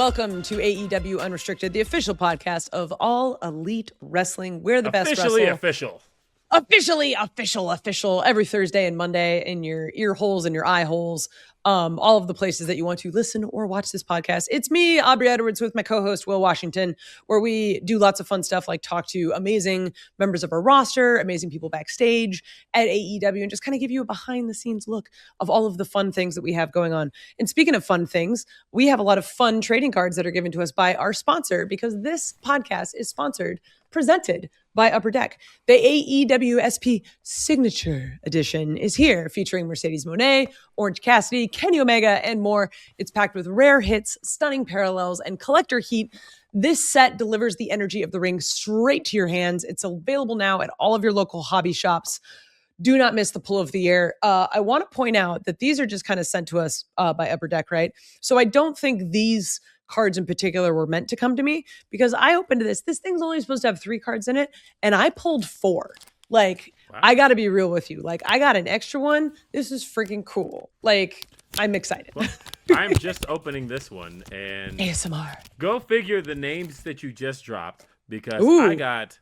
Welcome to AEW Unrestricted, the official podcast of All Elite Wrestling. We're the best wrestling. Officially official. Every Thursday and Monday in your ear holes and your eye holes. All of the places that you want to listen or watch this podcast. It's me, Aubrey Edwards, with my co-host, Will Washington, where we do lots of fun stuff like talk to amazing members of our roster, amazing people backstage at AEW, and just kind of give you a behind-the-scenes look of all of the fun things that we have going on. And speaking of fun things, we have a lot of fun trading cards that are given to us by our sponsor, because this podcast is presented by Upper Deck. The AEW SP Signature Edition is here, featuring Mercedes Moné, Orange Cassidy, Kenny Omega, and more. It's packed with rare hits, stunning parallels, and collector heat. This set delivers the energy of the ring straight to your hands. It's available now at all of your local hobby shops. Do not miss the pull of the year. I want to point out that these are just kind of sent to us by Upper Deck, right? So I don't think these cards in particular were meant to come to me, because I opened this thing's only supposed to have 3 cards in it, and I pulled 4. Like, wow. I gotta be real with you. Like, I got an extra one. This is freaking cool. Like, I'm excited. Well, I'm just opening this one, and ASMR. Go figure the names that you just dropped, because Ooh. I got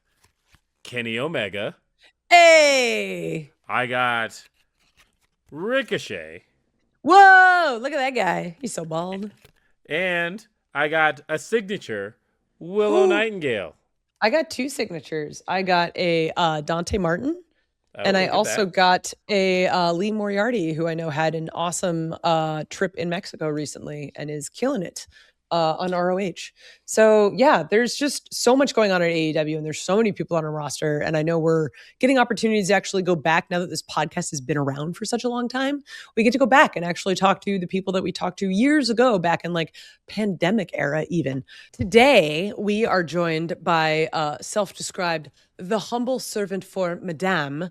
Kenny Omega. Hey! I got Ricochet. Whoa! Look at that guy. He's so bald. And I got a signature, Willow Nightingale. I got 2 signatures. I got a Dante Martin, and I also got a Lee Moriarty, who I know had an awesome trip in Mexico recently and is killing it on ROH. So yeah, there's just so much going on at AEW, and there's so many people on our roster. And I know we're getting opportunities to actually go back now that this podcast has been around for such a long time. We get to go back and actually talk to the people that we talked to years ago, back in like pandemic era even. Today, we are joined by self-described the humble servant for Madame.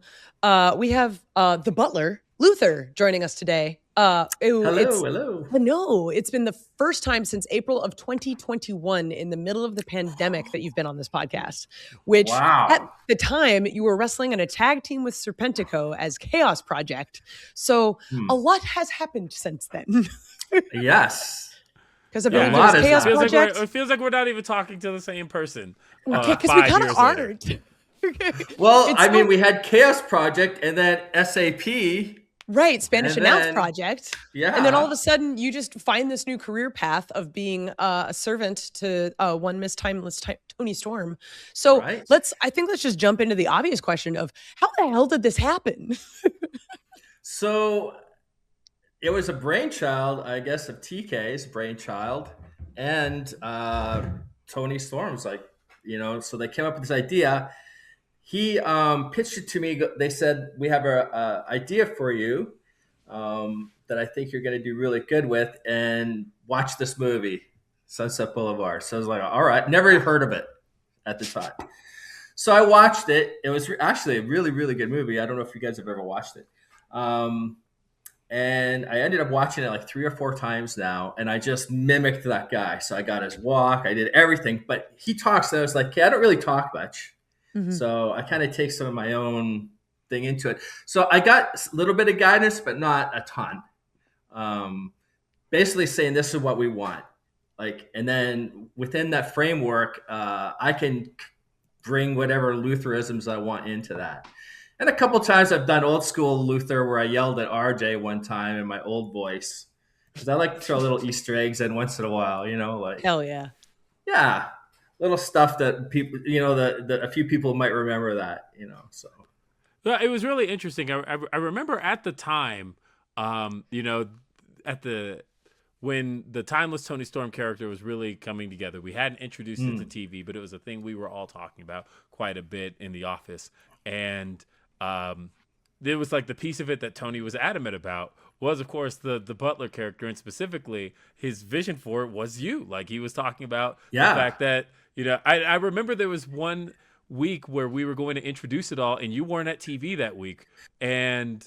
We have the Butler, Luther, joining us today. Hello. No, it's been the first time since April of 2021, in the middle of the pandemic, that you've been on this podcast, which at the time you were wrestling in a tag team with Serpentico as Chaos Project. So a lot has happened since then. Yes. Because of Chaos Project. It feels like we're not even talking to the same person. Okay, because we kind of aren't. Well, we had Chaos Project and then SAP. Right, Spanish Announce Project. Yeah. And then all of a sudden, you just find this new career path of being a servant to one Miss Timeless Toni Storm. So let's just jump into the obvious question of, how the hell did this happen? So it was a brainchild, I guess, of TK's brainchild, and Toni Storm's, so they came up with this idea. He pitched it to me. They said, we have a idea for you that I think you're going to do really good with, and watch this movie, Sunset Boulevard. So I was like, all right, never heard of it at the time. So I watched it. It was actually a really, really good movie. I don't know if you guys have ever watched it. And I ended up watching it like 3 or 4 times now, and I just mimicked that guy. So I got his walk, I did everything, but he talks, and I was like, okay, I don't really talk much. Mm-hmm. So I kind of take some of my own thing into it. So I got a little bit of guidance, but not a ton. Basically saying, this is what we want. And then within that framework, I can bring whatever Lutheranisms I want into that. And a couple times I've done old school Luther, where I yelled at RJ one time in my old voice, because I like to throw little Easter eggs in once in a while, Hell yeah. Yeah. Little stuff that people, a few people might remember that, so. Yeah, it was really interesting. I remember at the time, when the Timeless Toni Storm character was really coming together. We hadn't introduced it to TV, but it was a thing we were all talking about quite a bit in the office. And it was like the piece of it that Tony was adamant about was, of course, the Butler character, and specifically his vision for it was you. Like, he was talking about the fact that, I remember there was one week where we were going to introduce it all, and you weren't at TV that week. And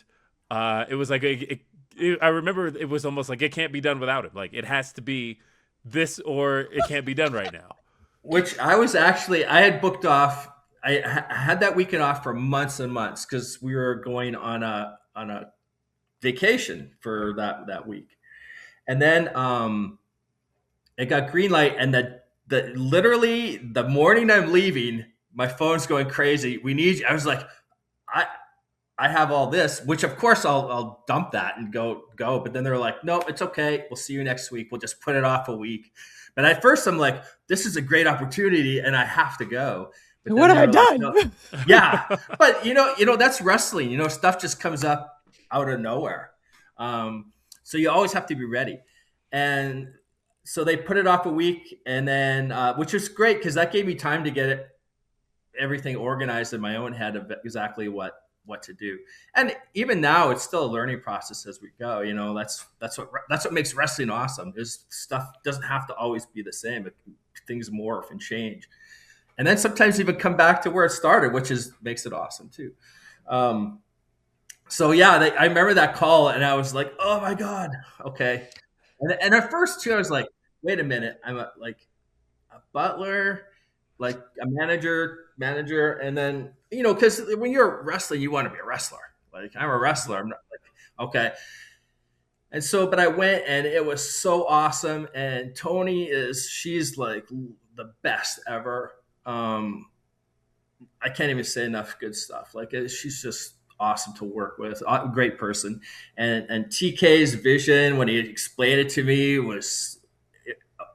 it was like, I remember it was almost like, it can't be done without it. Like, it has to be this, or it can't be done right now. Which I had booked off. I had that weekend off for months and months, because we were going on a vacation for that week. And then it got green light, and the literally the morning I'm leaving, my phone's going crazy. We need you. I was like, I have all this, which of course I'll dump that and go. But then they're like, no, it's okay. We'll see you next week. We'll just put it off a week. But at first I'm like, this is a great opportunity and I have to go. But what have I done? No. Yeah. But you know, that's wrestling, stuff just comes up out of nowhere. So you always have to be ready. And so they put it off a week, and then, which was great because that gave me time to get everything organized in my own head of exactly what to do. And even now it's still a learning process as we go. That's what makes wrestling awesome. There's stuff doesn't have to always be the same. Things morph and change, and then sometimes even come back to where it started, which makes it awesome too. So yeah, I remember that call and I was like, oh my God. Okay. And at first too, I was like, wait a minute. I'm a butler, like a manager, and then, because when you're wrestling, you want to be a wrestler. Like, I'm a wrestler. I'm not like, okay. And so, but I went and it was so awesome. And Toni she's like the best ever. I can't even say enough good stuff. Like, she's just awesome to work with. Great person. And TK's vision, when he explained it to me,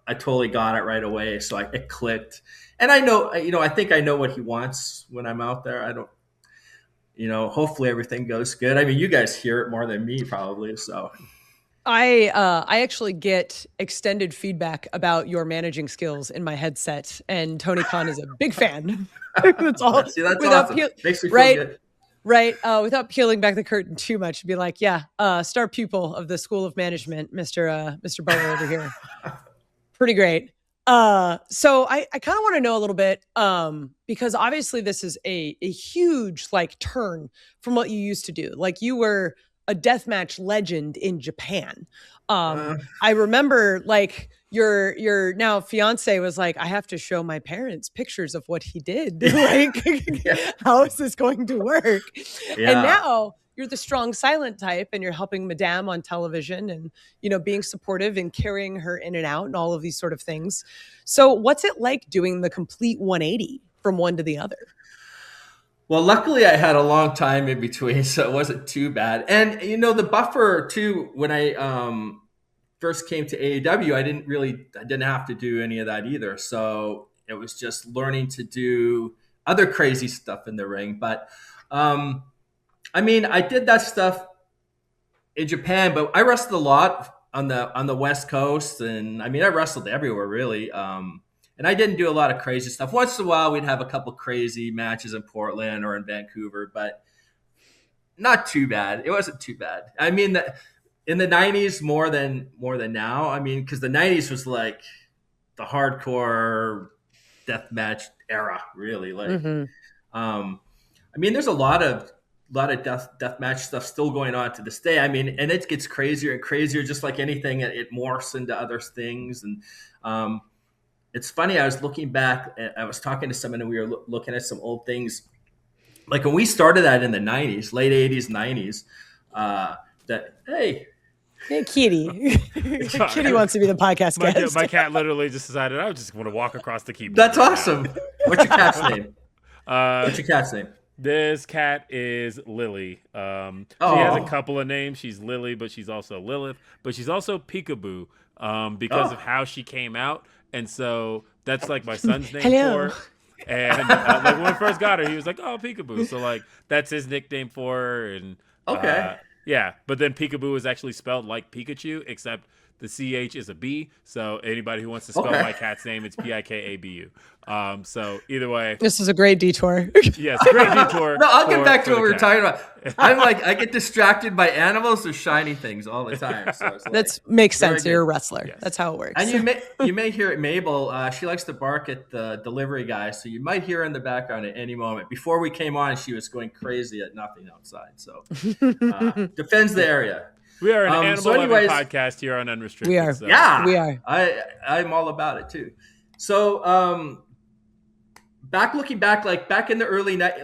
I totally got it right away. So it clicked. And I know, I think I know what he wants when I'm out there. I don't, hopefully everything goes good. I mean, you guys hear it more than me probably. So I actually get extended feedback about your managing skills in my headset, and Tony Khan is a big fan. That's all. See, that's awesome. Makes me feel good. Right. Without peeling back the curtain too much, be like, yeah, star pupil of the School of Management, Mr. Butler over here. Pretty great. So I kind of want to know a little bit, because obviously this is a huge turn from what you used to do. Like, you were a deathmatch legend in Japan. I remember your now fiance was like, I have to show my parents pictures of what he did. How is this going to work? Yeah. And now you're the strong silent type, and you're helping Madame on television and, being supportive and carrying her in and out and all of these sort of things. So what's it like doing the complete 180 from one to the other? Well, luckily I had a long time in between, so it wasn't too bad. And, the buffer too, when I first came to AEW, I didn't have to do any of that either. So it was just learning to do other crazy stuff in the ring. But, I did that stuff in Japan, but I wrestled a lot on the West Coast. And I wrestled everywhere really. And I didn't do a lot of crazy stuff. Once in a while, we'd have a couple crazy matches in Portland or in Vancouver, but not too bad. It wasn't too bad. In the 90s, more than now. Because the 90s was like the hardcore deathmatch era, really. There's a lot of deathmatch stuff still going on to this day. And it gets crazier and crazier, just like anything. It morphs into other things. And it's funny, I was looking back, and I was talking to someone, and we were looking at some old things. Like when we started that in the 90s, late 80s, 90s, Hey, Kitty. Kitty wants to be the podcast guest. My cat literally just decided I just want to walk across the keyboard. That's awesome. What's your cat's name? What's your cat's name? This cat is Lily. She has a couple of names. She's Lily, but she's also Lilith, but she's also Peekaboo because of how she came out. And so that's like my son's name for her. And when we first got her, he was like, oh, Peekaboo. So that's his nickname for her. And okay. Yeah. But then Peekaboo is actually spelled like Pikachu, except the CH is a B. So anybody who wants to spell my cat's name, it's Pikabu. So either way. This is a great detour. Yes, great detour. No, I'll get back to what we were talking about. I get distracted by animals or shiny things all the time. So that makes sense. You're a wrestler. Yes. That's how it works. And you may hear it, Mabel. She likes to bark at the delivery guy, so you might hear her in the background at any moment. Before we came on, she was going crazy at nothing outside. So defends the area. We are an animal-loving podcast here on Unrestricted. We are. So. Yeah, we are. I'm all about it too. So looking back in the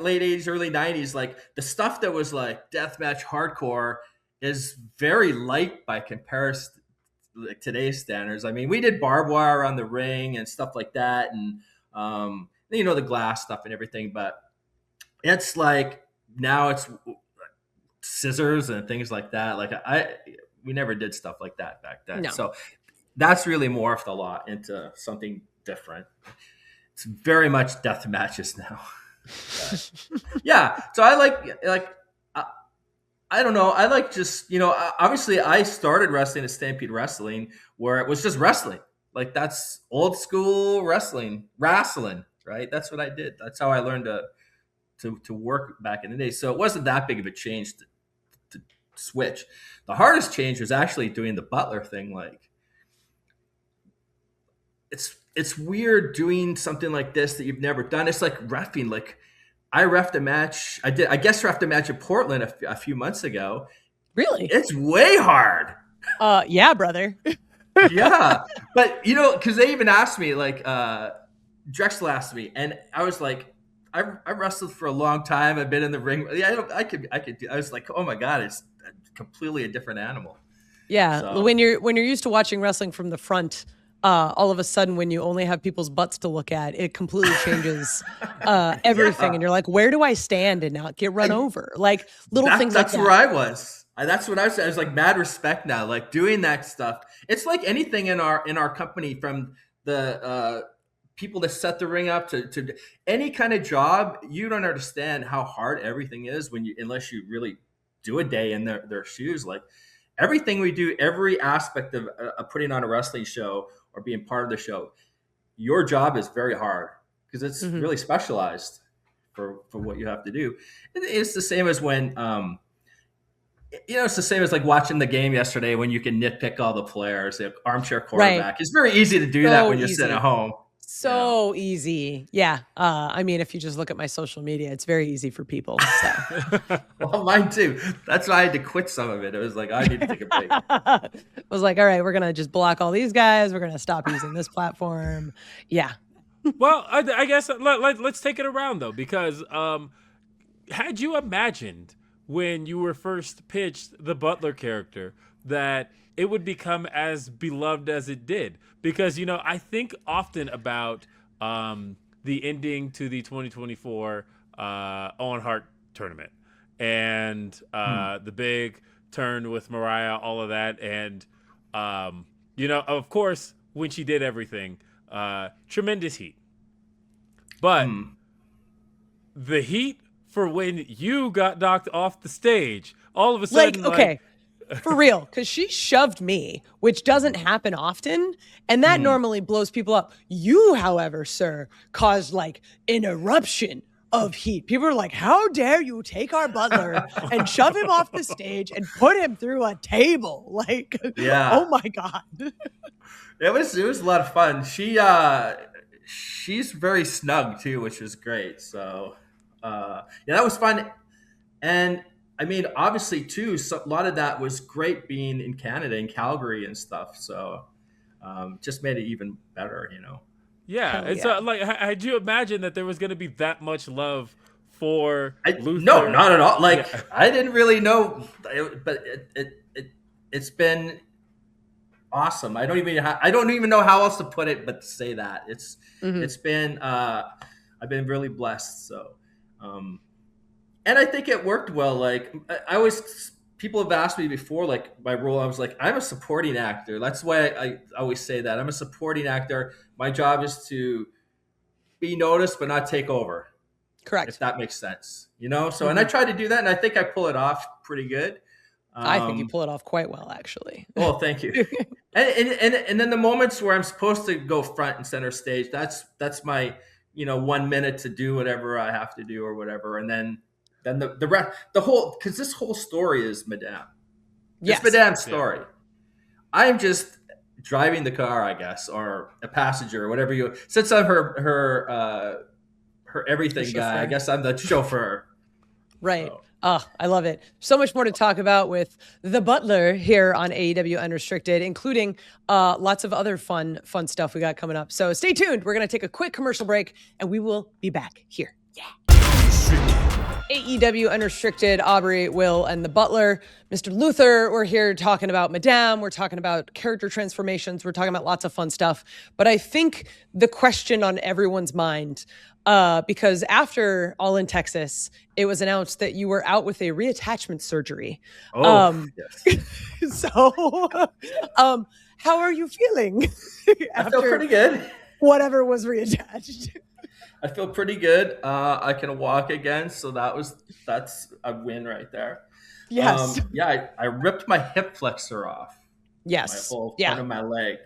late 80s, early 90s, the stuff that was deathmatch hardcore is very light by comparison. like today's standards. I mean, we did barbed wire around the ring and stuff like that, and the glass stuff and everything. But it's like now it's scissors and things like that. Like we never did stuff like that back then. No. So that's really morphed a lot into something different. It's very much death matches now. Yeah. So I like. I don't know. I like just, obviously I started wrestling at Stampede Wrestling where it was just wrestling. Like that's old school wrestling, right? That's what I did. That's how I learned to work back in the day. So it wasn't that big of a change to switch. The hardest change was actually doing the Butler thing. Like it's weird doing something like this that you've never done. It's like reffing. Like I reffed a match. I reffed a match in Portland a few months ago. Really? It's way hard. Yeah, brother. Yeah. But, because they even asked me, like, Drexel asked me, and I was like, I wrestled for a long time. I've been in the ring. Yeah, I could do. I was like, oh my God, it's completely a different animal. Yeah. So. When you're used to watching wrestling from the front, all of a sudden when you only have people's butts to look at, it completely changes everything. Yeah. And you're like, where do I stand and not get run over? Like little things like that. That's where I was. That's what I was. I was like, mad respect now, like doing that stuff. It's like anything in our company, from the people that set the ring up to any kind of job. You don't understand how hard everything is unless you really do a day in their shoes. Like everything we do, every aspect of putting on a wrestling show or being part of the show, your job is very hard because it's really specialized for what you have to do. It's the same as when, it's the same as like watching the game yesterday when you can nitpick all the players, the armchair quarterback. Right. It's very easy to do that when you're sitting at home. So easy. Yeah. I mean, if you just look at my social media, it's very easy for people. So. Well, mine too. That's why I had to quit some of it. It was like, I need to take a break. I was like, all right, we're going to just block all these guys. We're going to stop using this platform. Yeah. Well, I guess let's take it around though, because had you imagined when you were first pitched the Butler character that it would become as beloved as it did? Because, I think often about the ending to the 2024 Owen Hart tournament and the big turn with Mariah, all of that. And, of course, when she did everything, tremendous heat. But the heat for when you got knocked off the stage, all of a sudden, okay. For real, because she shoved me, which doesn't happen often, and that normally blows people up. You, however, sir, caused like an eruption of heat. People are like, how dare you take our Butler and shove him off the stage and put him through a table? Like, oh my God. It was a lot of fun. She's very snug too, which was great. So that was fun. And I mean, obviously, too, a lot of that was great being in Canada, in Calgary and stuff. So just made it even better, Yeah. It's like, had you imagined that there was going to be that much love for Luther? No, not at all. Like, I didn't really know, but it's been awesome. I don't even know how else to put it, but to say that it's been, I've been really blessed. So, and I think it worked well. Like people have asked me before, like my role, I was like, I'm a supporting actor. That's why I always say that. I'm a supporting actor. My job is to be noticed, but not take over. Correct. If that makes sense, So, and I try to do that, and I think I pull it off pretty good. I think you pull it off quite well, actually. Oh, thank you. and then the moments where I'm supposed to go front and center stage, that's my, 1 minute to do whatever I have to do or whatever. And then the rest, because this whole story is Madame. It's Madame's story. I'm just driving the car, I guess, or a passenger or whatever since I'm her everything guy, I guess I'm the chauffeur. Right. So. Oh, I love it. So much more to talk about with the Butler here on AEW Unrestricted, including lots of other fun stuff we got coming up. So stay tuned. We're going to take a quick commercial break, and we will be back here. Yeah. AEW Unrestricted, Aubrey, Will, and the Butler. Mr. Luther, we're here talking about Madame. We're talking about character transformations. We're talking about lots of fun stuff. But I think the question on everyone's mind, because after All in Texas, it was announced that you were out with a reattachment surgery. Yes. So, how are you feeling? I feel pretty good. Whatever was reattached. I feel pretty good. I can walk again, so that's a win right there. Yes. I ripped my hip flexor off. Yes. My whole front of my leg.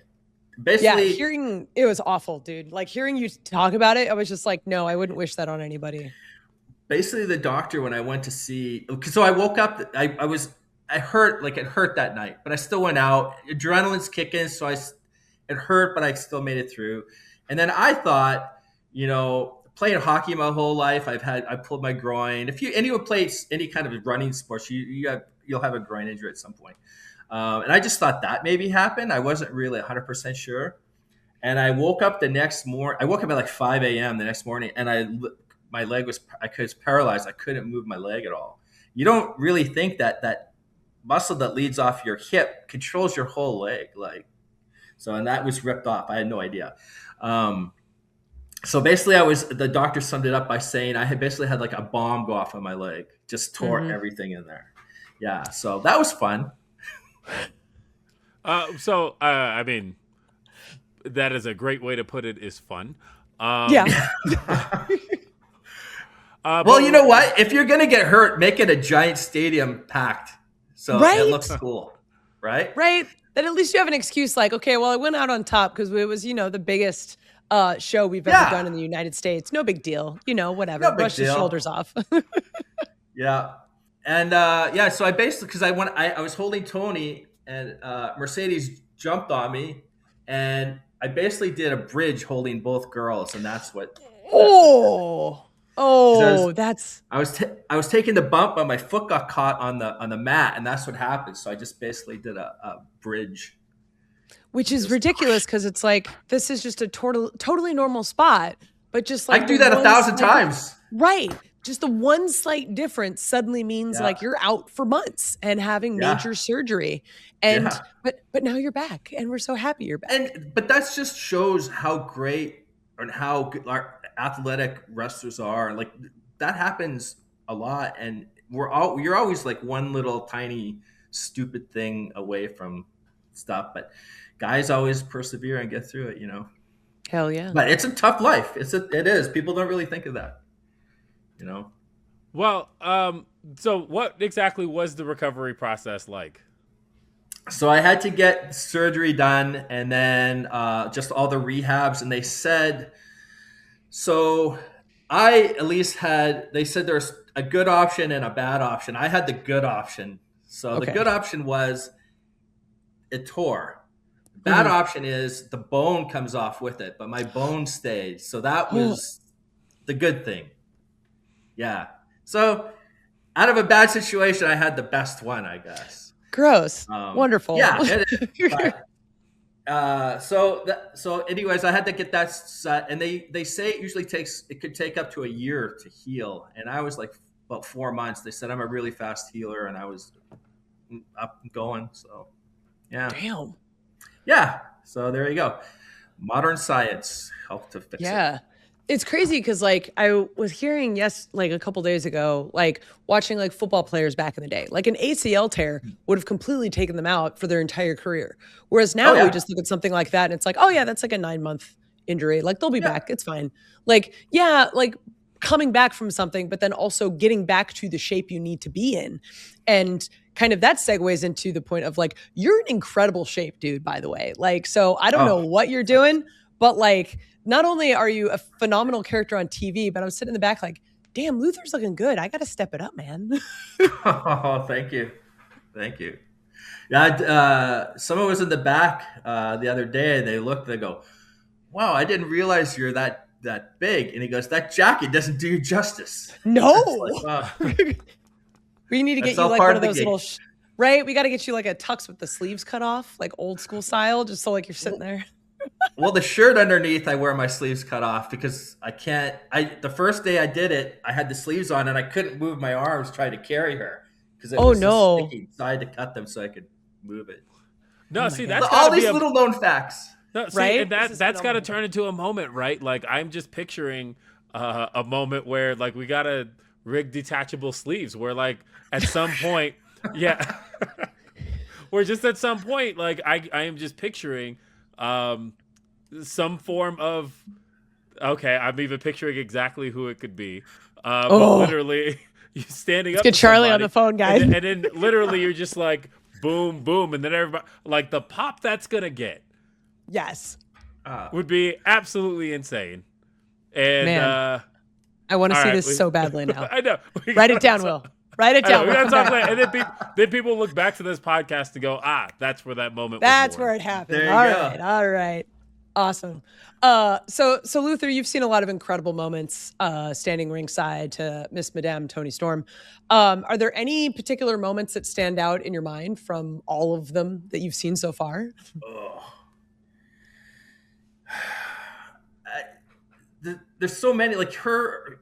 Basically, hearing it was awful, dude. Like hearing you talk about it, I was just like, no, I wouldn't wish that on anybody. Basically, the doctor, when I went to see, so I woke up, I hurt, like it hurt that night, but I still went out. Adrenaline's kicking, so it hurt, but I still made it through. And then I thought, playing hockey my whole life, I pulled my groin. If anyone plays any kind of running sports, you'll have a groin injury at some point. And I just thought that maybe happened. I wasn't really 100% sure. And I woke up the next morning. I woke up at like 5 a.m. the next morning, and my leg was paralyzed. I couldn't move my leg at all. You don't really think that muscle that leads off your hip controls your whole leg, and that was ripped off. I had no idea. So basically, the doctor summed it up by saying I had basically had like a bomb go off on my leg, just tore everything in there. Yeah, so that was fun. I mean, that is a great way to put it. Is fun. Yeah. Well, you know what? If you're gonna get hurt, make it a giant stadium packed, so it looks cool, right? Right. Then at least you have an excuse. Like, okay, well, I went out on top because it was, the biggest show we've ever done in the United States. No big deal. Whatever. Brush the shoulders off. Yeah. And so I basically, because I was holding Toni, and Mercedes jumped on me, and I basically did a bridge holding both girls, and that's what. I was taking the bump, but my foot got caught on the mat, and that's what happened. So I just basically did a bridge. Which is ridiculous because it's like, this is just a totally normal spot, but just like I do that 1,000 times. Right. Just the one slight difference suddenly means like you're out for months and having major surgery. And but now you're back, and we're so happy you're back. But that just shows how great and how good our athletic wrestlers are. Like that happens a lot, and you're always like one little tiny stupid thing away from stuff, but guys always persevere and get through it, Hell yeah. But it's a tough life. It is. People don't really think of that, Well, so what exactly was the recovery process like? So I had to get surgery done, and then just all the rehabs, and they said, so I at least they said there's a good option and a bad option. I had the good option. So the good option was it tore. Bad option is the bone comes off with it, but my bone stayed. So that was the good thing. Yeah. So out of a bad situation, I had the best one, I guess. Gross. Wonderful. Yeah. It is. So anyways, I had to get that set, and they say it could take up to a year to heal. And I was like about 4 months. They said I'm a really fast healer, and I was up and going. So yeah. Damn. Yeah. So there you go. Modern science helped to fix it. Yeah. It's crazy because I was hearing a couple days ago, watching football players back in the day, an ACL tear would have completely taken them out for their entire career. Whereas now we just look at something like that and it's like, oh yeah, that's like a 9-month injury. They'll be back. It's fine. Coming back from something, but then also getting back to the shape you need to be in. And kind of that segues into the point of you're in incredible shape, dude, by the way. So I don't know what you're doing, but not only are you a phenomenal character on TV, but I'm sitting in the back damn, Luther's looking good. I got to step it up, man. Oh, thank you. Thank you. Yeah, someone was in the back the other day, and they go, wow, I didn't realize you're that big. And he goes, that jacket doesn't do you justice. No. We need to get you one of those little, right? We got to get you a tux with the sleeves cut off, old school style, just so you're sitting there. Well, the shirt underneath, I wear my sleeves cut off because I can't. The first day I did it, I had the sleeves on and I couldn't move my arms trying to carry her because it was so sticky. So I had to cut them so I could move it. No, see, that's all these little known facts. No, see, right? And that's got to turn into a moment, right? Like, I'm just picturing a moment where, like, we got to rig detachable sleeves where, like, at some point, yeah, where just at some point, like, I am just picturing some form of, okay, I'm even picturing exactly who it could be. But literally, you standing up. Get Charlie on the phone, guys. And then literally, you're just like, boom, boom. And then everybody, like, the pop that's going to get. Yes. Would be absolutely insane. And man, I want to see this so badly now. I know. Write it down, Will. Write it down. And then people look back to this podcast and go, that's where that moment was. That's where it happened. All right. Awesome. So Luther, you've seen a lot of incredible moments standing ringside to Miss Madame Toni Storm. Are there any particular moments that stand out in your mind from all of them that you've seen so far? There's so many. Like her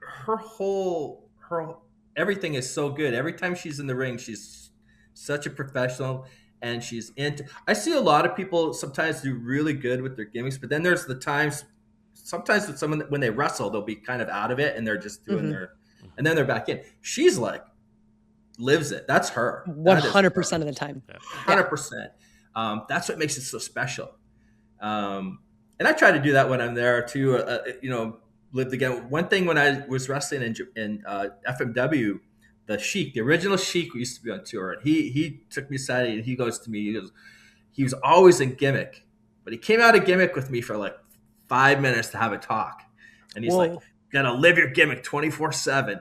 everything is so good. Every time she's in the ring, she's such a professional, and she's into. I see a lot of people sometimes do really good with their gimmicks, but then there's the times. Sometimes with someone when they wrestle, they'll be kind of out of it, and they're just doing their, and then they're back in. She's like lives it. That's her. 100% of the time. 100%. That's what makes it so special. And I try to do that when I'm there too. Live again. One thing when I was wrestling in FMW, the Sheik, the original Sheik, used to be on tour, and he took me aside and he goes to me. He was always in gimmick, but he came out of gimmick with me for like 5 minutes to have a talk, and he's like, "You gotta live your gimmick 24/7."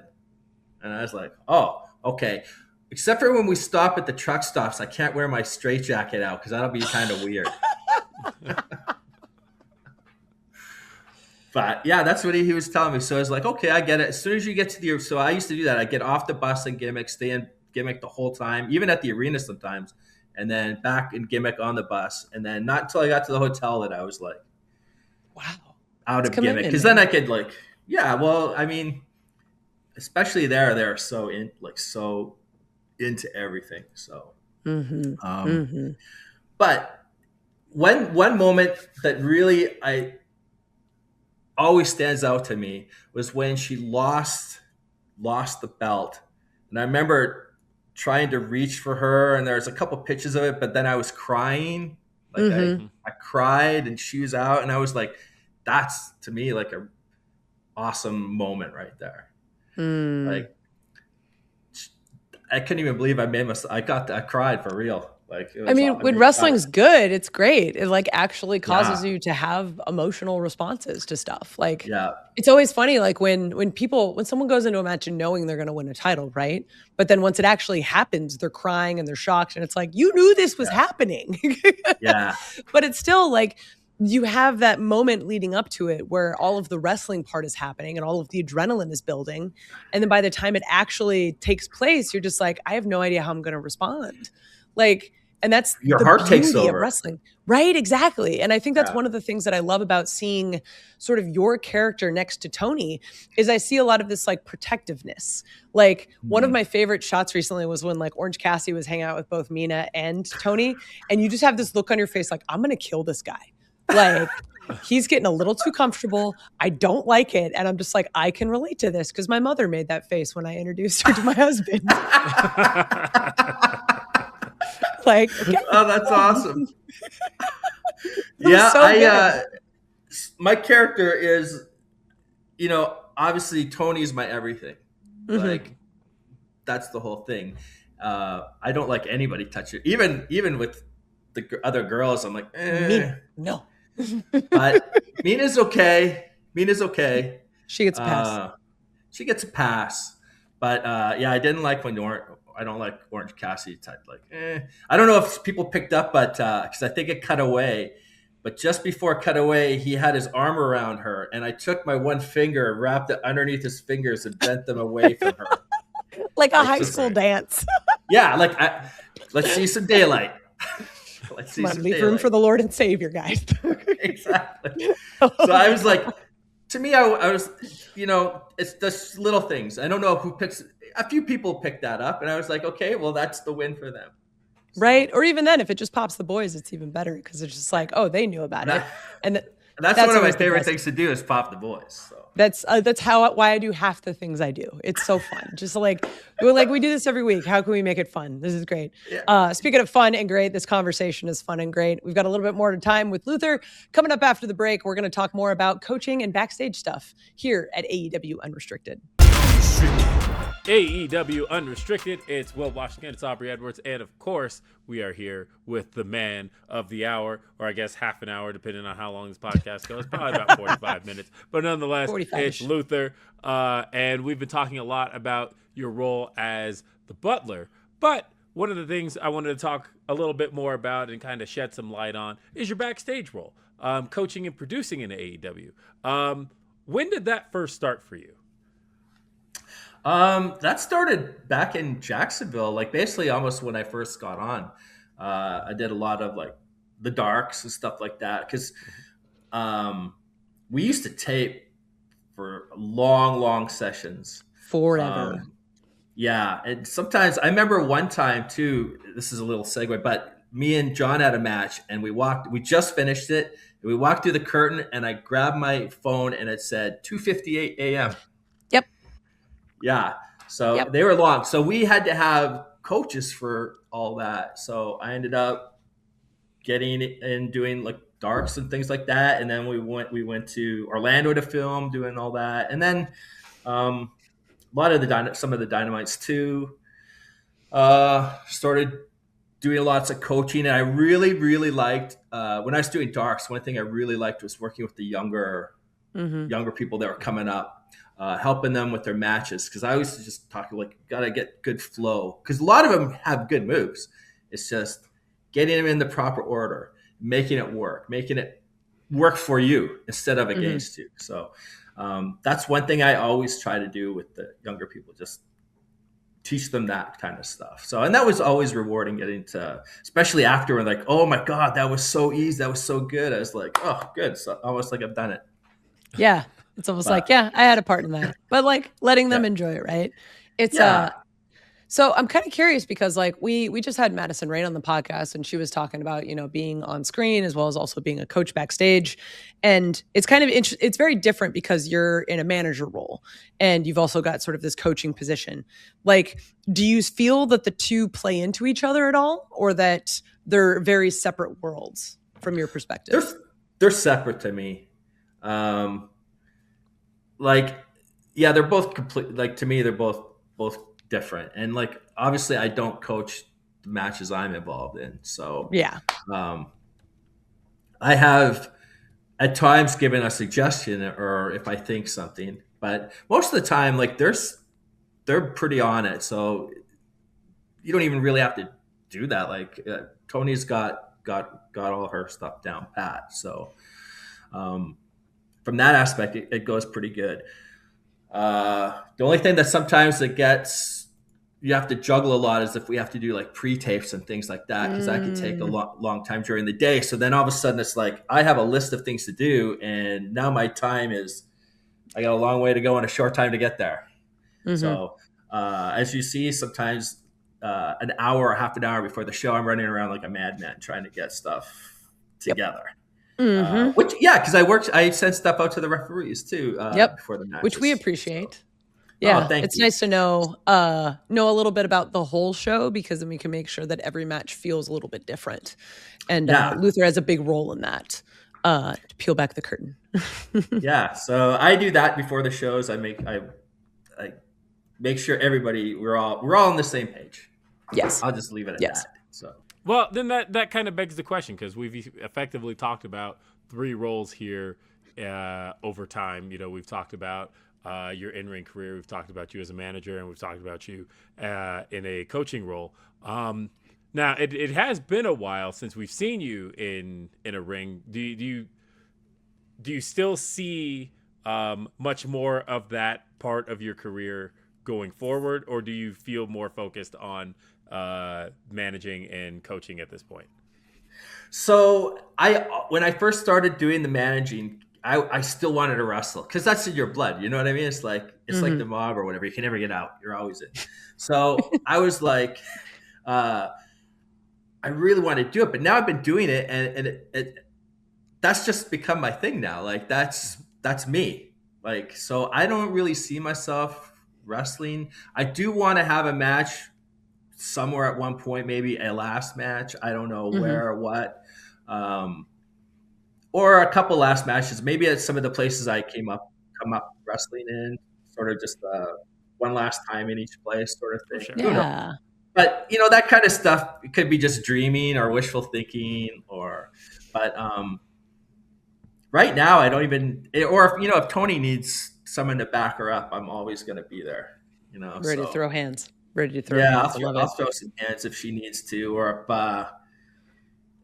And I was like, "Oh, okay." Except for when we stop at the truck stops, I can't wear my straitjacket out because that'll be kind of weird. But yeah, that's what he was telling me. So I was like, okay, I get it. As soon as you get to so I used to do that. I get off the bus in gimmick, stay in gimmick the whole time, even at the arena sometimes, and then back in gimmick on the bus. And then not until I got to the hotel that I was like, wow, out of gimmick. Because then I could like, yeah, well, I mean, especially they're so into everything. So, but one moment that really always stands out to me was when she lost the belt. And I remember trying to reach for her, and there's a couple pictures of it, but then I was crying. Like I cried and she was out, and I was like, that's to me like a awesome moment right there. Like I couldn't even believe I cried for real. Like, I mean, when wrestling's good, it's great. It like actually causes you to have emotional responses to stuff. Like, it's always funny. Like when someone goes into a match and knowing they're going to win a title, right? But then once it actually happens, they're crying and they're shocked, and it's like, you knew this was happening. But it's still like you have that moment leading up to it where all of the wrestling part is happening and all of the adrenaline is building, and then by the time it actually takes place, you're just like, I have no idea how I'm going to respond. Like. And that's your heart takes over. Of wrestling. Right, exactly. And I think that's one of the things that I love about seeing sort of your character next to Toni is I see a lot of this like protectiveness. Like one of my favorite shots recently was when like Orange Cassidy was hanging out with both Mina and Toni, and you just have this look on your face like, I'm going to kill this guy. Like he's getting a little too comfortable. I don't like it. And I'm just like, I can relate to this because my mother made that face when I introduced her to my husband. Like, okay. Oh, that's awesome. Yeah, my character is, obviously Toni's my everything. Like, that's the whole thing. I don't like anybody touch it. Even with the other girls, I'm like, no. But Mina's okay. She gets a pass. But I didn't like when I don't like Orange Cassidy type. Like, I don't know if people picked up, but because I think it cut away. But just before it cut away, he had his arm around her, and I took my one finger, wrapped it underneath his fingers, and bent them away from her, like a high school dance. Yeah, like let's see some daylight. Let's Come see on, some leave daylight. room for the Lord and Savior, guys. Exactly. So I was like, to me, I was, it's just little things. I don't know who picks. A few people picked that up, and I was like, okay, well, that's the win for them. So, right? Or even then, if it just pops the boys, it's even better because it's just like, oh, they knew about it, and that's one of my favorite things to do is pop the boys. So. That's why I do half the things I do. It's so fun. Just like we do this every week. How can we make it fun? This is great. Yeah. Speaking of fun and great, this conversation is fun and great. We've got a little bit more time with Luther coming up after the break. We're going to talk more about coaching and backstage stuff here at AEW Unrestricted. AEW Unrestricted. It's Will Washington. It's Aubrey Edwards. And of course, we are here with the man of the hour, or I guess half an hour, depending on how long this podcast goes. Probably about 45 minutes. But nonetheless, it's Luther. And we've been talking a lot about your role as the Butler. But one of the things I wanted to talk a little bit more about and kind of shed some light on is your backstage role, coaching and producing in AEW. When did that first start for you? That started back in Jacksonville, like basically almost when I first got on. I did a lot of like the darks and stuff like that because we used to tape for long sessions. Forever. Yeah. And sometimes I remember one time too, this is a little segue, but me and John had a match and we just finished it. And we walked through the curtain and I grabbed my phone and it said 2:58 a.m. Yep. Yeah. So They were long. So we had to have coaches for all that. So I ended up getting and doing like darks and things like that. And then we went to Orlando to film, doing all that. And then a lot of some of the Dynamites too. Started doing lots of coaching. And I really, really liked when I was doing darks, one thing I really liked was working with the younger people that were coming up. Helping them with their matches because I always just talk like gotta get good flow because a lot of them have good moves. It's just getting them in the proper order, making it work for you instead of against you. So that's one thing I always try to do with the younger people, just teach them that kind of stuff. So and that was always rewarding getting to, especially after we're like, oh my God, that was so easy, that was so good. I was like, oh good, so almost like I've done it. Yeah. It's almost like, I had a part in that, but like letting them enjoy it. Right. It's, so I'm kind of curious because like we just had Madison Rain on the podcast and she was talking about, being on screen as well as also being a coach backstage. And it's kind of, it's very different because you're in a manager role and you've also got sort of this coaching position. Like, do you feel that the two play into each other at all or that they're very separate worlds from your perspective? They're separate to me. They're both complete. Like to me, they're both different. And like, obviously I don't coach the matches I'm involved in. So I have at times given a suggestion or if I think something, but most of the time, like they're pretty on it. So you don't even really have to do that. Like Toni's got all her stuff down pat. So, from that aspect, it goes pretty good. The only thing that sometimes you have to juggle a lot is if we have to do like pre-tapes and things like that, because that could take a long time during the day. So then all of a sudden it's like, I have a list of things to do. And now my time I got a long way to go and a short time to get there. So as you see, sometimes an hour or half an hour before the show, I'm running around like a madman trying to get stuff together. Because I sent stuff out to the referees too. Before the matches, which we appreciate. So. Yeah, it's nice to know a little bit about the whole show because then we can make sure that every match feels a little bit different. And Luther has a big role in that. To peel back the curtain. So I do that before the shows. I make sure everybody we're all on the same page. Yes, I'll just leave it at that. So. Well, then that kind of begs the question because we've effectively talked about three roles here over time. We've talked about your in-ring career. We've talked about you as a manager, and we've talked about you in a coaching role. Now, it has been a while since we've seen you in a ring. Do you still see much more of that part of your career going forward, or do you feel more focused on managing and coaching at this point? So when I first started doing the managing, I still wanted to wrestle because that's in your blood. You know what I mean? It's like the mob or whatever. You can never get out. You're always in. So I was like, I really want to do it, but now I've been doing it, and that's just become my thing now. Like that's me. Like, so I don't really see myself wrestling. I do want to have a match somewhere at one point, maybe a last match. I don't know where or what. Or a couple last matches, maybe at some of the places I come up wrestling in, sort of just one last time in each place sort of thing. Sure. Yeah. But that kind of stuff, it could be just dreaming or wishful thinking but right now I don't even, or if Toni needs someone to back her up, I'm always going to be there, Ready to throw hands. Ready to throw yeah, hands. I'll throw some hands if she needs to, or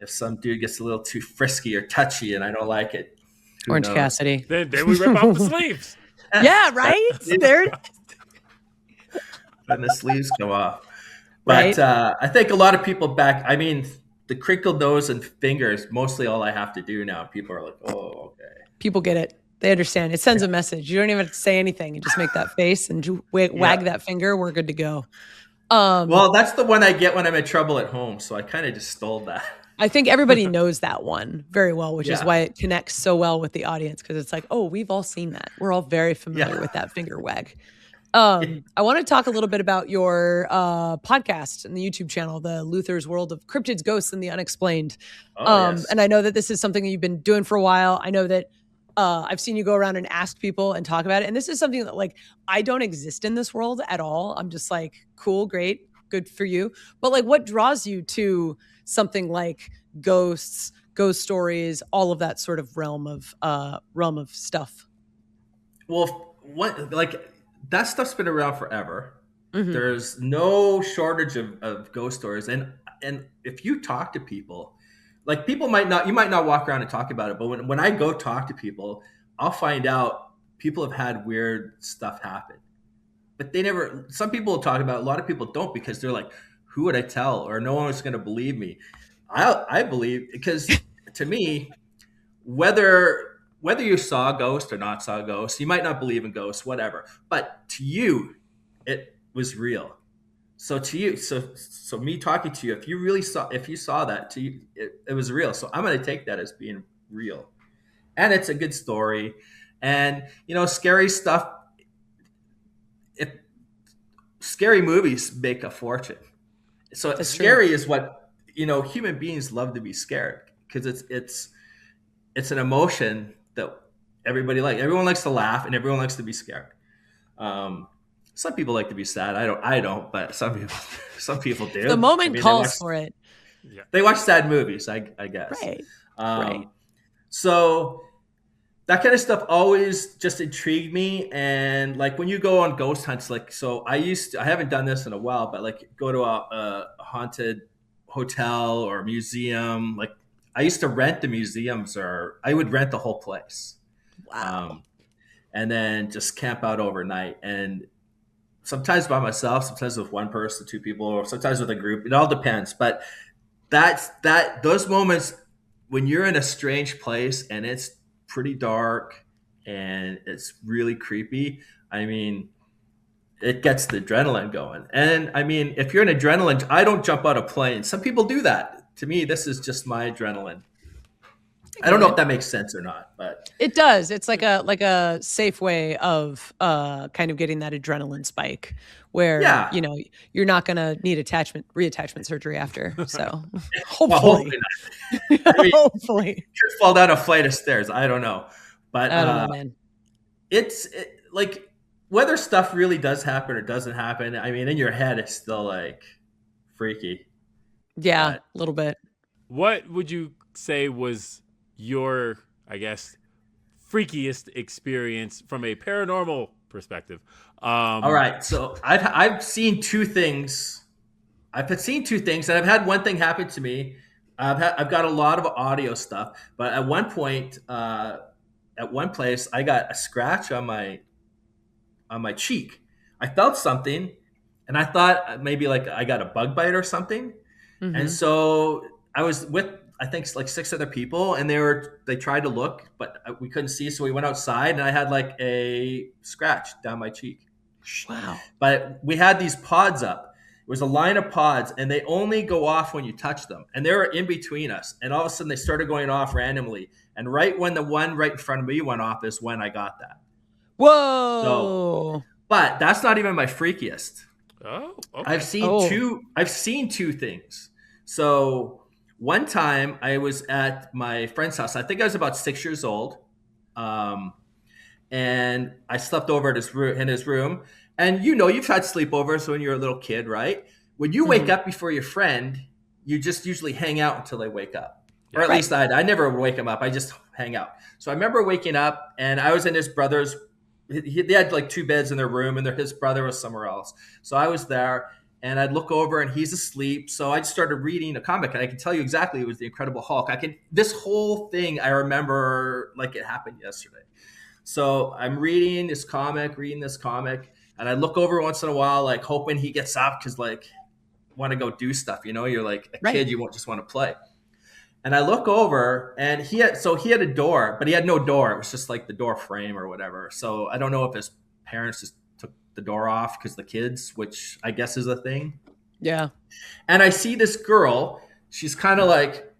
if some dude gets a little too frisky or touchy and I don't like it. Orange Cassidy. Then we rip off the sleeves. Yeah, right? There. Then the sleeves come off. But right. I think a lot of people the crinkled nose and fingers, mostly all I have to do now. People are like, oh, okay. People get it. They understand. It sends a message. You don't even have to say anything. You just make that face and wag that finger. We're good to go. Well, that's the one I get when I'm in trouble at home. So I kind of just stole that. I think everybody knows that one very well, which is why it connects so well with the audience, because it's like, oh, we've all seen that. We're all very familiar with that finger wag. I want to talk a little bit about your podcast and the YouTube channel, the Luther's World of Cryptids, Ghosts, and the Unexplained. Yes. And I know that this is something that you've been doing for a while. I know that I've seen you go around and ask people and talk about it. And this is something that, like, I don't exist in this world at all. I'm just like, cool, great, good for you. But like, what draws you to something like ghosts, ghost stories, all of that sort of realm of stuff? Well, that stuff's been around forever. There's no shortage of ghost stories. And if you talk to people, like, you might not walk around and talk about it, but when I go talk to people, I'll find out people have had weird stuff happen. But some people will talk about it, a lot of people don't, because they're like, who would I tell? Or no one was going to believe me. I believe, because to me, whether you saw a ghost or not saw a ghost, you might not believe in ghosts, whatever. But to you, it was real. So to you, so me talking to you, if you saw that, to you, it was real. So I'm going to take that as being real. And it's a good story. And, scary stuff. Scary movies make a fortune. So that's scary true. Is what, human beings love to be scared, because it's an emotion that everybody likes. Everyone likes to laugh and everyone likes to be scared. Some people like to be sad. I don't, but some people do. The moment calls for it. Yeah. They watch sad movies, I guess. Right. Right. So that kind of stuff always just intrigued me. And like, when you go on ghost hunts, like, so I haven't done this in a while, but like, go to a haunted hotel or museum. Like, I used to rent the museums, or I would rent the whole place. Wow. And then just camp out overnight. And sometimes by myself, sometimes with one person, two people, or sometimes with a group. It all depends. But those moments when you're in a strange place and it's pretty dark and it's really creepy, I mean, it gets the adrenaline going. And I mean, if you're an adrenaline, I don't jump out of planes. Some people do that. To me, this is just my adrenaline. I don't know if that makes sense or not, but it does. It's like a safe way of kind of getting that adrenaline spike, where you're not going to need reattachment surgery after. So hopefully, hopefully, could fall down a flight of stairs. I don't know, but I don't know, man. It's like, whether stuff really does happen or doesn't happen, I mean, in your head, it's still like freaky. Yeah, a little bit. What would you say was your, I guess, freakiest experience from a paranormal perspective? All right, so I've seen two things. And I've had one thing happen to me. I've got a lot of audio stuff, but at one point, at one place, I got a scratch on my cheek. I felt something, and I thought maybe like I got a bug bite or something. And so I was with I think like 6 other people, and they tried to look, but we couldn't see. So we went outside, and I had like a scratch down my cheek. Wow. But we had these pods up. It was a line of pods, and they only go off when you touch them. And they were in between us. And all of a sudden, they started going off randomly. And right when the one right in front of me went off is when I got that. Whoa. So, but that's not even my freakiest. Oh, okay. I've seen two things. So one time I was at my friend's house. I think I was about 6 years old. And I slept over at in his room. And you've had sleepovers when you're a little kid, right? When you wake up before your friend, you just usually hang out until they wake up. Or at least I never wake them up. I just hang out. So I remember waking up, and I was in his brother's. They had like 2 beds in their room, and his brother was somewhere else. So I was there, and I'd look over, and he's asleep. So I started reading a comic, and I can tell you exactly it was the Incredible Hulk. This whole thing I remember like it happened yesterday. So I'm reading this comic, and I look over once in a while, like hoping he gets up because like want to go do stuff. You're like a kid, you won't just want to play. And I look over, and he had a door, but he had no door. It was just like the door frame or whatever. So I don't know if his parents just took the door off because the kids, which I guess is a thing. Yeah. And I see this girl. She's kind of like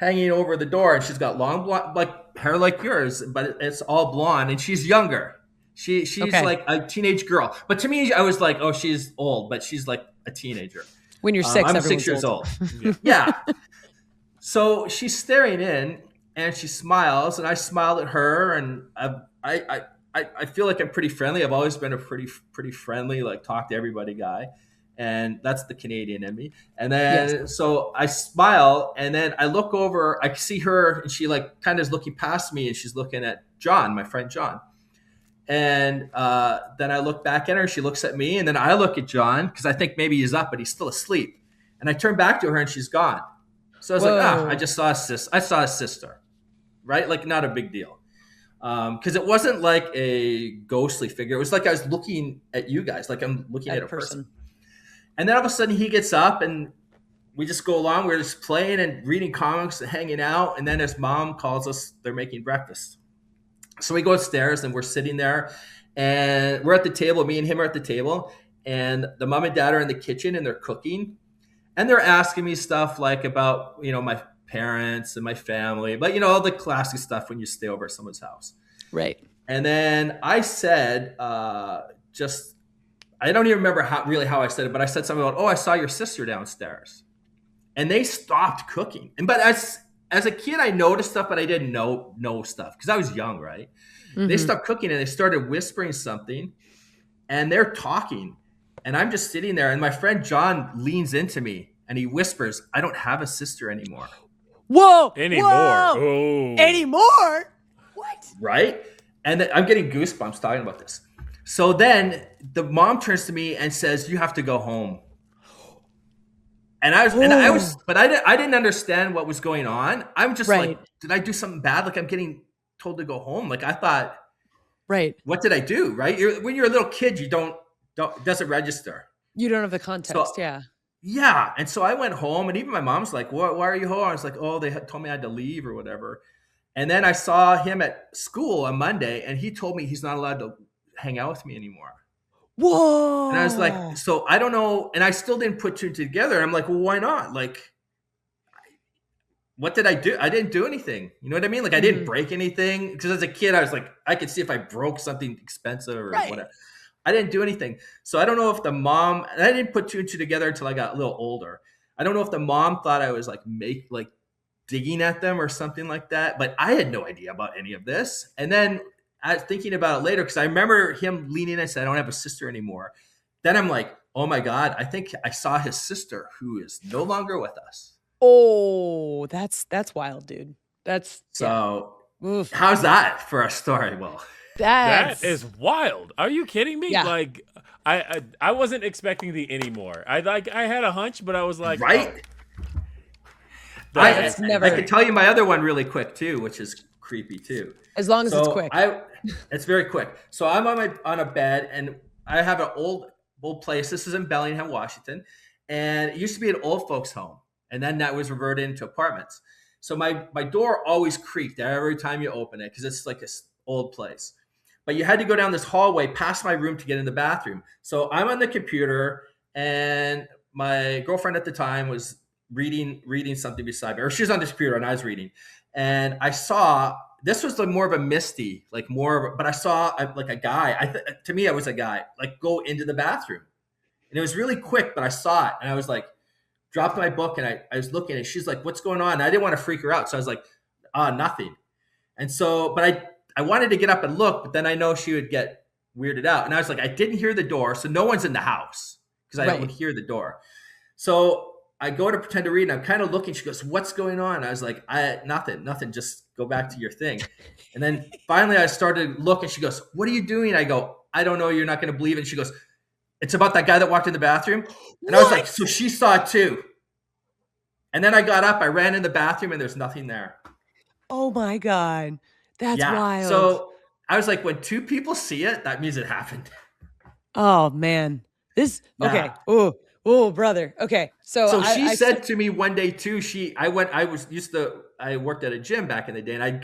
hanging over the door, and she's got long blonde, like hair like yours, but it's all blonde, and she's younger. She's like a teenage girl. But to me, I was like, oh, she's old, but she's like a teenager. When you're 6, I'm 6 years old. Yeah. So she's staring in, and she smiles, and I smiled at her, and I feel like I'm pretty friendly. I've always been a pretty friendly, like talk to everybody guy, and that's the Canadian in me. And then so I smile, and then I look over, I see her, and she like kind of is looking past me, and she's looking at John, my friend John. And then I look back at her, she looks at me, and then I look at John because I think maybe he's up, but he's still asleep. And I turn back to her, and she's gone. So I was like, I saw a sister, right? Like not a big deal. Because it wasn't like a ghostly figure. It was like I was looking at you guys, like I'm looking at a person. And then all of a sudden he gets up, and we just go along. We're just playing and reading comics and hanging out. And then his mom calls us, they're making breakfast. So we go upstairs, and we're sitting there, and we're at the table. Me and him are at the table, and the mom and dad are in the kitchen, and they're cooking. And they're asking me stuff like about, my parents and my family, but, all the classic stuff when you stay over at someone's house. Right. And then I said, I don't even remember how I said it, but I said something about, I saw your sister downstairs. And they stopped cooking. But as a kid, I noticed stuff, but I didn't know stuff because I was young, right? Mm-hmm. They stopped cooking, and they started whispering something, and they're talking. And I'm just sitting there, and my friend John leans into me, and he whispers, I don't have a sister anymore. Whoa! Anymore? Oh. Anymore? What? Right? And I'm getting goosebumps talking about this. So then the mom turns to me and says, you have to go home. And I didn't understand what was going on. I'm just like, did I do something bad? Like I'm getting told to go home. Like I thought, what did I do? Right? When you're a little kid, it doesn't register. You don't have the context. Yeah. And so I went home, and even my mom's like, why are you home? I was like, they had told me I had to leave or whatever. And then I saw him at school on Monday, and he told me he's not allowed to hang out with me anymore. Whoa. And I was like, so I don't know. And I still didn't put two together. I'm like, well, why not? Like, what did I do? I didn't do anything. You know what I mean? Like I didn't break anything. Because as a kid, I was like, I could see if I broke something expensive or whatever. I didn't do anything. So I don't know if the mom, and I didn't put two and two together until I got a little older. I don't know if the mom thought I was like digging at them or something like that. But I had no idea about any of this. And then I was thinking about it later because I remember him leaning and said, I don't have a sister anymore. Then I'm like, oh my God, I think I saw his sister who is no longer with us. Oh, that's wild, dude. That's so. Yeah. How's that for a story? Well, that is wild. Are you kidding me? Yeah. Like I wasn't expecting the anymore. I had a hunch, but I was like, right. Oh. I can tell you my other one really quick too, which is creepy too. As long as it's quick. It's very quick. So I'm on a bed, and I have an old place. This is in Bellingham, Washington, and it used to be an old folks home, and then that was reverted into apartments. So my door always creaked every time you open it because it's like this old place. But you had to go down this hallway past my room to get in the bathroom. So I'm on the computer, and my girlfriend at the time was reading something beside me, or she was on the computer and I was reading. And I saw, this was like more of a misty, like but I saw like a guy. To me, I was a guy, like go into the bathroom, and it was really quick, but I saw it, and I was like, dropped my book, and I was looking, and she's like, "What's going on?" And I didn't want to freak her out, so I was like, nothing. And so, but I wanted to get up and look, but then I know she would get weirded out, and I was like, I didn't hear the door, so no one's in the house because I would hear the door. So I go to pretend to read, and I'm kind of looking. She goes, "What's going on?" I was like, nothing. Just go back to your thing. And then finally I started to look, and she goes, "What are you doing?" I go, "I don't know. You're not going to believe it." And she goes, "It's about that guy that walked in the bathroom." And I was like, so she saw it too. And then I got up, I ran in the bathroom, and there's nothing there. Oh my God. That's wild. So I was like, when two people see it, that means it happened. Oh man. Okay. Oh, brother. Okay. So she said to me one day too, I worked at a gym back in the day, and I'd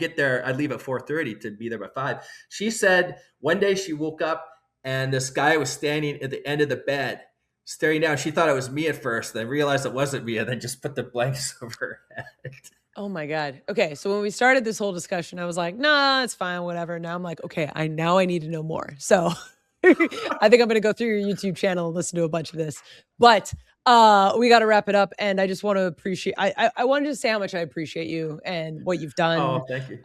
leave at 4:30 to be there by 5. She said one day she woke up and this guy was standing at the end of the bed staring down. She thought it was me at first, then realized it wasn't me, and then just put the blankets over her head. Oh my God. Okay. So when we started this whole discussion, I was like, nah, it's fine, whatever. Now I'm like, okay, I need to know more. So I think I'm going to go through your YouTube channel and listen to a bunch of this. But we got to wrap it up. And I just want to appreciate, I wanted to say how much I appreciate you and what you've done. Oh, thank you.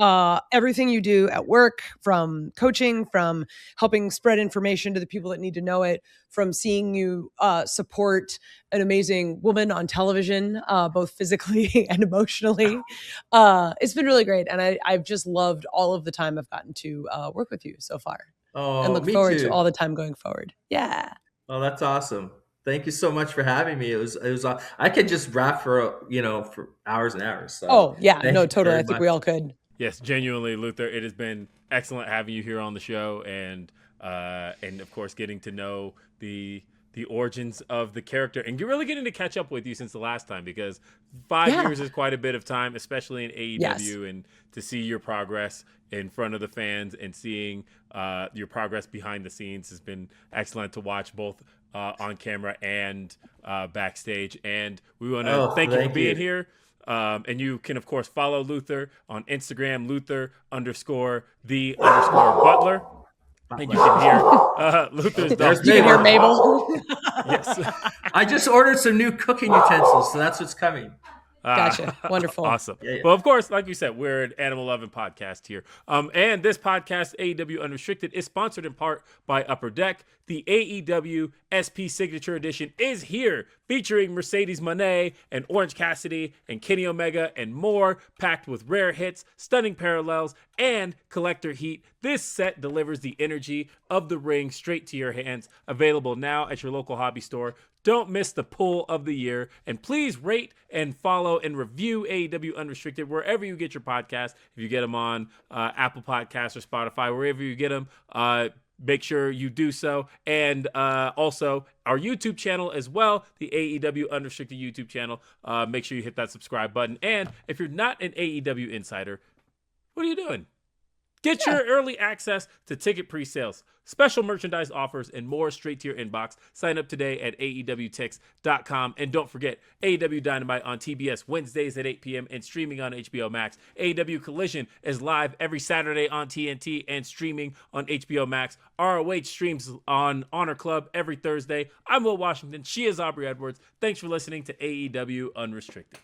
Everything you do at work, from coaching, from helping spread information to the people that need to know it, from seeing you support an amazing woman on television, both physically and emotionally. It's been really great. And I've just loved all of the time I've gotten to work with you so far. And look forward to all the time going forward. Yeah. Oh, that's awesome. Thank you so much for having me. It was. I could just rap for hours and hours. So totally. I think we all could. Yes, genuinely, Luther. It has been excellent having you here on the show, and of course getting to know the origins of the character, and really getting to catch up with you since the last time, because 5 years is quite a bit of time, especially in AEW, and to see your progress in front of the fans and seeing your progress behind the scenes has been excellent to watch, both on camera and backstage. And we want to thank you for being here. And you can, of course, follow Luther on Instagram, Luther_the_Butler. And you can hear Luther's dog. You can hear Mabel. Yes. I just ordered some new cooking utensils, so that's what's coming. Gotcha. Wonderful. Awesome. Yeah. Well, of course, like you said, we're an Animal Loving podcast here. And this podcast, AEW Unrestricted, is sponsored in part by Upper Deck. The AEW SP Signature Edition is here, featuring Mercedes Moné and Orange Cassidy and Kenny Omega and more, packed with rare hits, stunning parallels, and collector heat. This set delivers the energy of the ring straight to your hands. Available now at your local hobby store. Don't miss the pull of the year. And please rate and follow and review AEW Unrestricted wherever you get your podcasts. If you get them on Apple Podcasts or Spotify, wherever you get them, make sure you do so. And also our YouTube channel as well, the AEW Unrestricted YouTube channel. Make sure you hit that subscribe button. And if you're not an AEW insider, what are you doing? Get your early access to ticket pre-sales, special merchandise offers, and more straight to your inbox. Sign up today at AEWTix.com. And don't forget, AEW Dynamite on TBS Wednesdays at 8 p.m. and streaming on HBO Max. AEW Collision is live every Saturday on TNT and streaming on HBO Max. ROH streams on Honor Club every Thursday. I'm Will Washington. She is Aubrey Edwards. Thanks for listening to AEW Unrestricted.